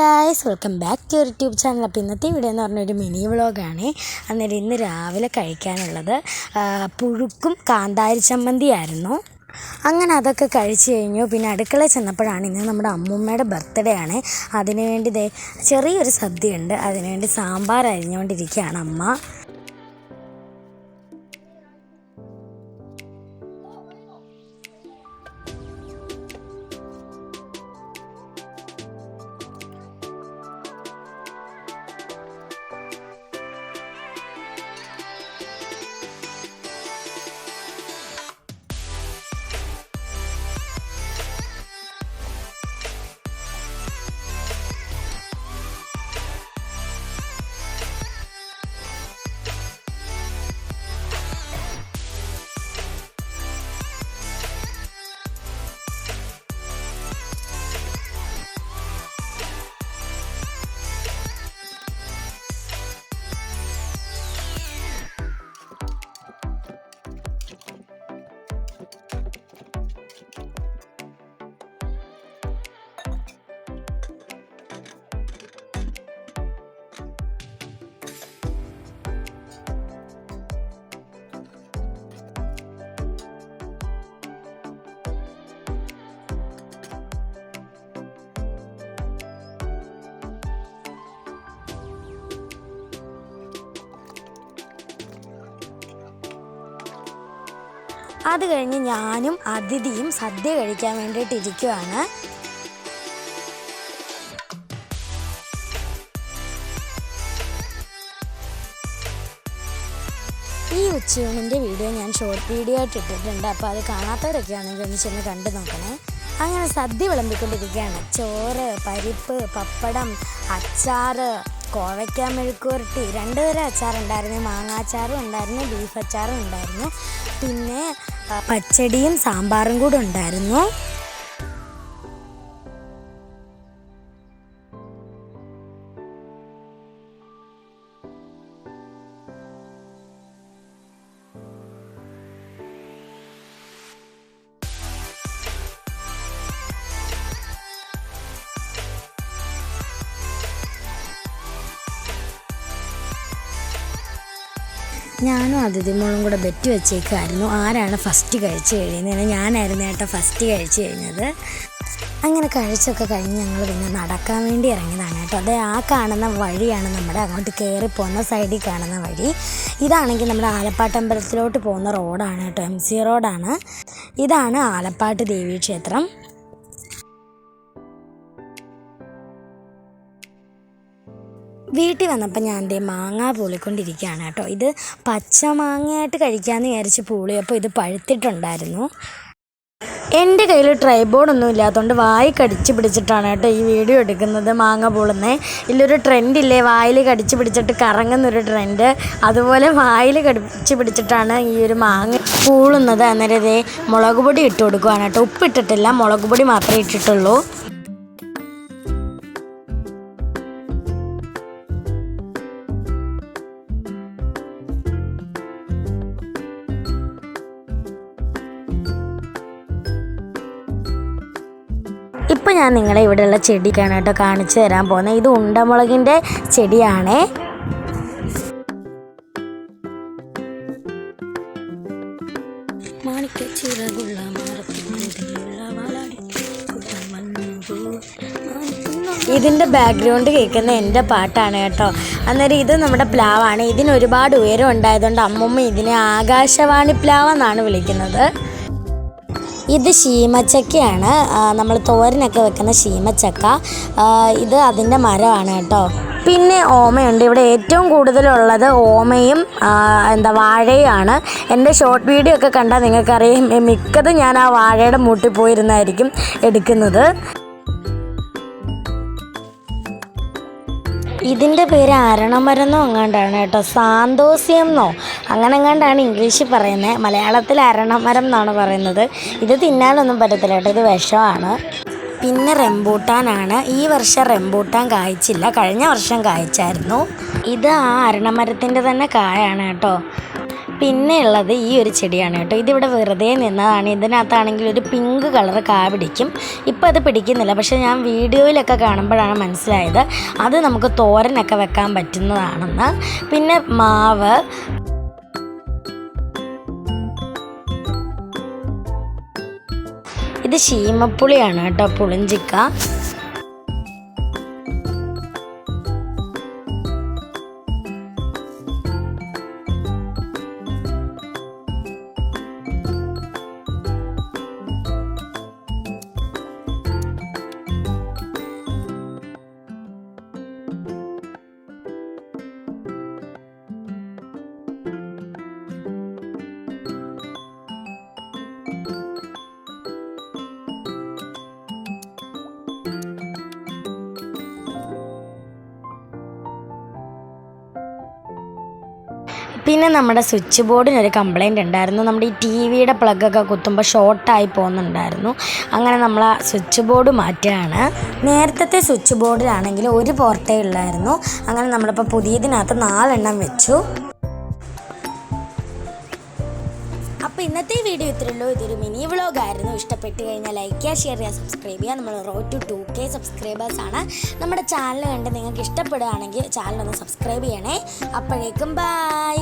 Guys, welcome back to YouTube channel. അപ്പോൾ ഇന്നത്തെ video എന്ന് പറഞ്ഞൊരു മിനി വ്ളോഗാണ്. അന്നേരം ഇന്ന് രാവിലെ കഴിക്കാനുള്ളത് പുഴുക്കും കാന്താരി ചമ്മന്തിയായിരുന്നു. അങ്ങനെ അതൊക്കെ കഴിച്ച് കഴിഞ്ഞു. പിന്നെ അടുക്കളയിൽ ചെന്നപ്പോഴാണ് ഇന്ന് നമ്മുടെ അമ്മൂമ്മയുടെ ബർത്ത്ഡേ ആണ്. അതിനുവേണ്ടി ചെറിയൊരു സദ്യയുണ്ട്. അതിനുവേണ്ടി സാമ്പാർ അരിഞ്ഞുകൊണ്ടിരിക്കുകയാണ് അമ്മ. അത് കഴിഞ്ഞ് ഞാനും അതിഥിയും സദ്യ കഴിക്കാൻ വേണ്ടിയിട്ടിരിക്കുകയാണ്. ഈ ഉച്ചയൂണിൻ്റെ വീഡിയോ ഞാൻ ഷോർട്ട് വീഡിയോ ആയിട്ട് ഇട്ടിട്ടുണ്ട്. അപ്പോൾ അത് കാണാത്തവരൊക്കെ ആണെങ്കിൽ ഒന്ന് ചെന്ന് കണ്ടു നോക്കണേ. അങ്ങനെ സദ്യ വിളമ്പിക്കൊണ്ടിരിക്കുകയാണ്. ചോറ്, പരിപ്പ്, പപ്പടം, അച്ചാറ്, കോവയ്ക്ക മെഴുക്കുവരട്ടി, 2 തരം അച്ചാറുണ്ടായിരുന്നു. മാങ്ങാച്ചാറും ഉണ്ടായിരുന്നു, ബീഫ് അച്ചാറും ഉണ്ടായിരുന്നു. പിന്നെ പച്ചടിയും സാമ്പാറും കൂടെ ഉണ്ടായിരുന്നു. ഞാനും അതിഥിമോളും കൂടെ ബെറ്റ് വെച്ചേക്കുമായിരുന്നു ആരാണ് ഫസ്റ്റ് കഴിച്ച് കഴിയുന്നത്. ഞാനായിരുന്നു ഏട്ടാ ഫസ്റ്റ് കഴിച്ച് കഴിഞ്ഞത്. അങ്ങനെ കഴിച്ചൊക്കെ കഴിഞ്ഞ് ഞങ്ങൾ പിന്നെ നടക്കാൻ വേണ്ടി ഇറങ്ങിയതാണ് കേട്ടോ. അത് ആ കാണുന്ന വഴിയാണ് നമ്മുടെ അങ്ങോട്ട് കയറി പോകുന്ന സൈഡിൽ കാണുന്ന വഴി. ഇതാണെങ്കിൽ നമ്മുടെ ആലപ്പാട്ട് അമ്പലത്തിലോട്ട് പോകുന്ന റോഡാണ് കേട്ടോ, MC റോഡാണ്. ഇതാണ് ആലപ്പാട്ട് ദേവീക്ഷേത്രം. വീട്ടിൽ വന്നപ്പോൾ ഞാൻ എൻ്റെ മാങ്ങ പൂളിക്കൊണ്ടിരിക്കുകയാണ് കേട്ടോ. ഇത് പച്ച മാങ്ങയായിട്ട് കഴിക്കാമെന്ന് വിചാരിച്ച് പൂളിയപ്പോൾ ഇത് പഴുത്തിട്ടുണ്ടായിരുന്നു. എൻ്റെ കയ്യിൽ ട്രൈബോർഡൊന്നും ഇല്ലാത്തതുകൊണ്ട് വായി കടിച്ച് പിടിച്ചിട്ടാണ് കേട്ടോ ഈ വീഡിയോ എടുക്കുന്നത്. മാങ്ങ പൂളുന്നത് ഇല്ലൊരു ട്രെൻഡില്ലേ, വായിൽ കടിച്ച് പിടിച്ചിട്ട് കറങ്ങുന്നൊരു ട്രെൻഡ്, അതുപോലെ വായിൽ കടിച്ച് പിടിച്ചിട്ടാണ് ഈ ഒരു മാങ്ങ പൂളുന്നത്. അന്നേരം ഇതേ മുളക് പൊടി ഇട്ട് കൊടുക്കുകയാണ് കേട്ടോ. ഉപ്പിട്ടിട്ടില്ല, മുളക് പൊടി മാത്രമേ ഇട്ടിട്ടുള്ളൂ. ഇപ്പം ഞാൻ നിങ്ങളെ ഇവിടെയുള്ള ചെടിക്കാണ് കേട്ടോ കാണിച്ചു തരാൻ പോകുന്നത്. ഇത് ഉണ്ടമുളകിൻ്റെ ചെടിയാണേ. ഇതിൻ്റെ ബാക്ക്ഗ്രൗണ്ട് കേൾക്കുന്ന എൻ്റെ പാട്ടാണ് കേട്ടോ. അന്നേരം ഇത് നമ്മുടെ പ്ലാവാണ്. ഇതിന് ഒരുപാട് ഉയരം ഉണ്ടായതുകൊണ്ട് അമ്മമ്മ ഇതിനെ ആകാശവാണി പ്ലാവ് എന്നാണ് വിളിക്കുന്നത്. ഇത് ശീമച്ചക്കയാണ്, നമ്മൾ തോരനൊക്കെ വെക്കുന്ന ശീമച്ചക്ക. ഇത് അതിൻ്റെ മരമാണ് കേട്ടോ. പിന്നെ ഓമയുണ്ട്. ഇവിടെ ഏറ്റവും കൂടുതലുള്ളത് ഓമയും വാഴയാണ്. എൻ്റെ ഷോർട്ട് വീഡിയോ ഒക്കെ കണ്ടാൽ നിങ്ങൾക്കറിയാം, മിക്കതും ഞാൻ ആ വാഴയുടെ മൂട്ടിൽ പോയിരുന്നായിരിക്കും എടുക്കുന്നത്. ഇതിൻ്റെ പേര് അരണമരന്നോ അങ്ങാണ്ടാണ് കേട്ടോ, സാന്തോസ്യം എന്നോ അങ്ങനെ എങ്ങാണ്ടാണ് ഇംഗ്ലീഷിൽ പറയുന്നത്. മലയാളത്തിൽ അരണമരം എന്നാണ് പറയുന്നത്. ഇത് തിന്നാനൊന്നും പറ്റത്തില്ല കേട്ടോ, ഇത് വിഷമാണ്. പിന്നെ റംബൂട്ടാനാണ്. ഈ വർഷം റംബൂട്ടാൻ കായ്ച്ചില്ല, കഴിഞ്ഞ വർഷം കായ്ച്ചായിരുന്നു. ഇത് ആ അരണമരത്തിൻ്റെ തന്നെ കായാണ് കേട്ടോ. പിന്നെ ഉള്ളത് ഈ ഒരു ചെടിയാണ് കേട്ടോ. ഇതിവിടെ വെറുതെ നിന്നതാണ്. ഇതിനകത്താണെങ്കിൽ ഒരു പിങ്ക് കളർ കാ പിടിക്കും. ഇപ്പം അത് പിടിക്കുന്നില്ല, പക്ഷേ ഞാൻ വീഡിയോയിലൊക്കെ കാണുമ്പോഴാണ് മനസ്സിലായത് അത് നമുക്ക് തോരനൊക്കെ വെക്കാൻ പറ്റുന്നതാണെന്ന്. പിന്നെ മാവ്, ഇത് ശീമപ്പുളിയാണ് കേട്ടോ, പുളിഞ്ചിക്ക. പിന്നെ നമ്മുടെ സ്വിച്ച് ബോർഡിനൊരു കംപ്ലൈൻറ്റ് ഉണ്ടായിരുന്നു. നമ്മുടെ ഈ ടി വിയുടെ പ്ലഗൊക്കെ കുത്തുമ്പോൾ ഷോർട്ടായി പോകുന്നുണ്ടായിരുന്നു. അങ്ങനെ നമ്മൾ ആ സ്വിച്ച് ബോർഡ് മാറ്റുകയാണ്. നേരത്തെ സ്വിച്ച് ബോർഡിലാണെങ്കിൽ ഒരു പോർട്ടേ ഉള്ളായിരുന്നു. അങ്ങനെ നമ്മളിപ്പോൾ പുതിയതിനകത്ത് 4 എണ്ണം വെച്ചു. അപ്പോൾ ഇന്നത്തെ വീഡിയോ ഇത്രയുള്ളൂ. ഇതൊരു മിനി വ്ളോഗായിരുന്നു. ഇഷ്ടപ്പെട്ട് കഴിഞ്ഞാൽ ലൈക്ക് ചെയ്യുക, ഷെയർ ചെയ്യുക, സബ്സ്ക്രൈബ് ചെയ്യുക. നമ്മൾ റോഡ് ടു 2K സബ്സ്ക്രൈബേഴ്സാണ്. നമ്മുടെ ചാനൽ കണ്ട് നിങ്ങൾക്ക് ഇഷ്ടപ്പെടുകയാണെങ്കിൽ ചാനലൊന്ന് സബ്സ്ക്രൈബ് ചെയ്യണേ. അപ്പോഴേക്കും ബൈ.